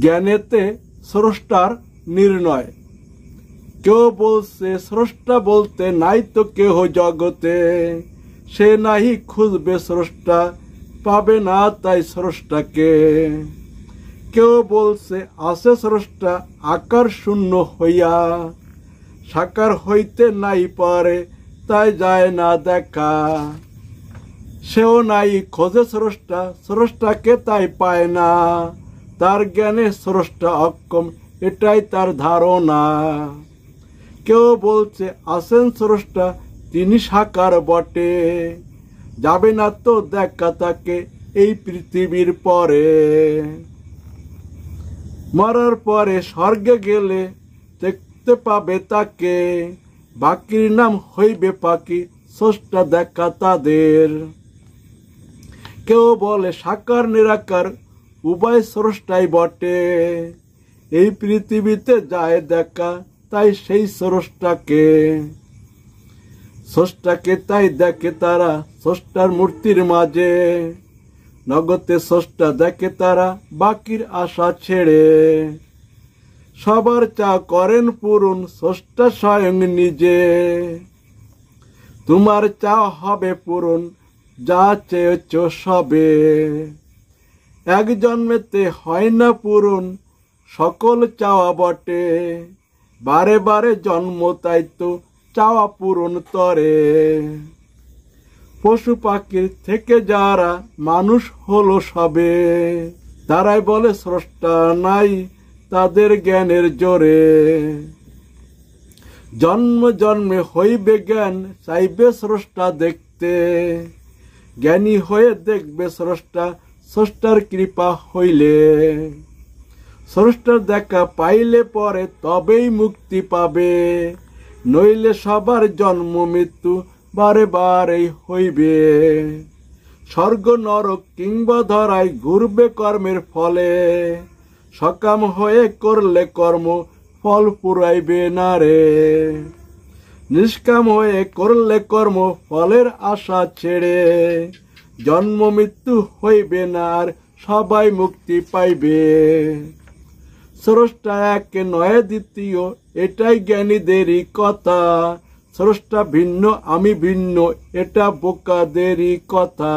জ্ঞানেতে স্রষ্টার নির্ণয়। কেউ বলছে স্রষ্টা বলতে নাই তো কেহ জগতে, সে নাহি খুঁজবে স্রষ্টা, পাবে না তাই স্রষ্টাকে। কেউ বলছে আছে স্রষ্টা আকার শূন্য হইয়া, সাকার হইতে নাই পারে তাই যায় না দেখা। সেও নাই খোঁজে স্রষ্টা, স্রষ্টাকে তাই পায় না, তার জ্ঞানে স্রষ্টা অক্ষম এটাই তার ধারণা। কেউ বলছে আছেন স্রষ্টা তিনি সাকার বটে, যাবে না তো দেখা তাকে এই পৃথিবীর পরে। মরার পরে স্বর্গে গেলে দেখতে পাবে তাকে, বাকির নাম হইবে পাখি স্রষ্টা দেখা তাদের। কেউ বলে সাকার নিরাকার উভয় স্রষ্টাই বটে, এই পৃথিবীতে যায় দেখা তাই সেই স্রষ্টাকে। স্রষ্টাকে তাই দেখে তারা স্রষ্টার মূর্তির মাঝে, নগদে স্রষ্টা দেখে তারা বাকির আশা ছেড়ে। সবার চা করেন পূরণ স্রষ্টা স্বয়ং নিজে, তোমার চা হবে পূরণ যা চেয়েছ সবে। এক জন্মেতে হয় না পূরণ সকল চাওয়া বটে, বারে বারে জন্ম তাই তো চাওয়া পূরণ তরে। পশু পাখির থেকে যারা মানুষ হলো সবে, তারাই বলে স্রষ্টা নাই তাদের জ্ঞানের জোরে। জন্ম জন্মে হইবে জ্ঞান চাইবে স্রষ্টা দেখতে, জ্ঞানী হয়ে দেখবে স্রষ্টা স্রষ্টার কৃপা হইলে। স্রষ্টার দেখা পাইলে পরে তবেই মুক্তি পাবে, নইলে সবার জন্ম মৃত্যু বারে বারেই হইবে। স্বর্গ নরক কিংবা ধরায় ঘুরবে কর্মের ফলে, সকাম হয়ে করলে কর্ম ফল পুরাইবে না রে। নিষ্কাম হয়ে করলে কর্ম ফলের আশা ছেড়ে, জন্ম মৃত্যু হইবে না আর সবাই মুক্তি পাইবে। স্রষ্টা এক নয় দ্বিতীয় এটাই জ্ঞানীদেরই কথা, স্রষ্টা ভিন্ন আমি ভিন্ন এটা বোকাদেরই কথা।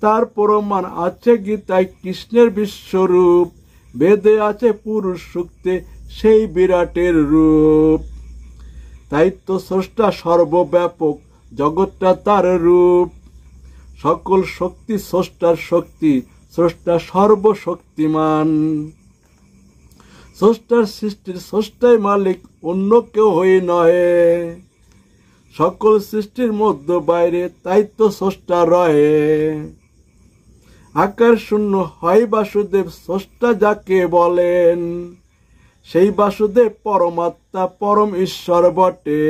তার প্রমাণ আছে গীতায় কৃষ্ণের বিশ্বরূপ, বেদে আছে পুরুষ সূক্তে সেই বিরাটের রূপ। তাই তো স্রষ্টা সর্বব্যাপক জগৎটা তার রূপ, সকল শক্তি স্রষ্টার শক্তি, স্রষ্টা সর্বশক্তিমান। স্রষ্টার সৃষ্টির স্রষ্টাই মালিক অন্য কেউ হয়ে নহে, সকল সৃষ্টির মধ্য বাইরে তাই তো স্রষ্টা রহে। আকার শূন্য হয় বাসুদেব স্রষ্টা যাকে বলেন, সেই বাসুদেব পরমাত্মা পরম ঈশ্বর বটে।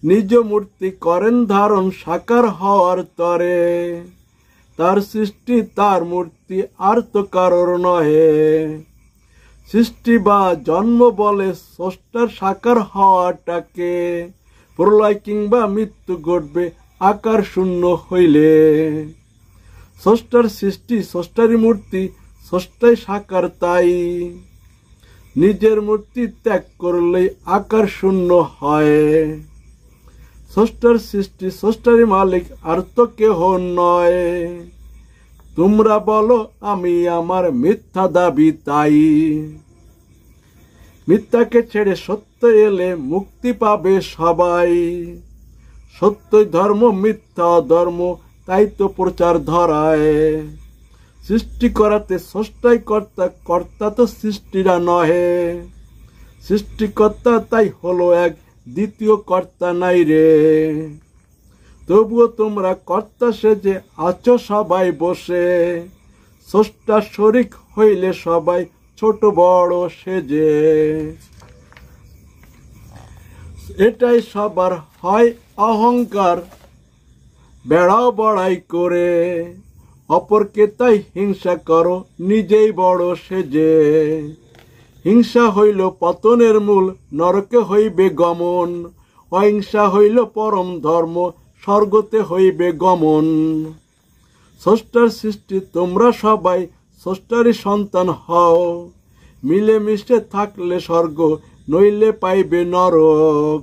নিজ মূর্তি করেন ধারণ সাকার হওয়ার তরে, তার সৃষ্টি তার মূর্তি আর তো কারোর নহে। সৃষ্টি বা জন্ম বলে স্রষ্টার সাকার হওয়াটাকে, প্রলয় কিংবা মৃত্যু ঘটবে আকার শূন্য হইলে। স্রষ্টার সৃষ্টি স্রষ্টারই মূর্তি স্রষ্টাই সাকার তাই, নিজের মূর্তি ত্যাগ করলেই আকার শূন্য হয়। স্রষ্টার সৃষ্টি স্রষ্টারই মালিক আর তো কেহ নয়, তোমরা বলো আমি আমার মিথ্যা দাবি তাই। মিথ্যাকে ছেড়ে সত্য এলে মুক্তি পাবে সবাই, সত্যই ধর্ম মিথ্যা ধর্ম তাই তো প্রচার ধরায়। সৃষ্টি করাতে স্রষ্টাই কর্তা, কর্তা তো সৃষ্টিরা নহে, সৃষ্টিকর্তা তাই হলো এক দ্বিতীয় কর্তা নাই রে। তবুও তোমরা কর্তা সেজে আছো সবাই বসে, স্রষ্টা শরিক হইলে সবাই ছোট বড় সেজে। এটাই সবার হয় অহংকার, বেড়াও বড়াই করে, অপরকে তাই হিংসা করো নিজেই বড় সেজে। হিংসা হইল পতনের মূল, নরকে হইবে গমন, অহিংসা হইল পরম ধর্ম, স্বর্গতে হইবে গমন। স্রষ্টার সৃষ্টি তোমরা সবাই স্রষ্টারই সন্তান হও। মিলেমিশে থাকলে স্বর্গ, নইলে পাইবে নরক।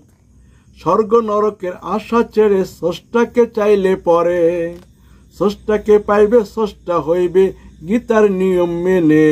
স্বর্গ নরকের আশা ছেড়ে স্রষ্টাকে চাইলে পরে, স্রষ্টাকে পাইবে, স্রষ্টা হইবে গীতার নিয়ম মেনে।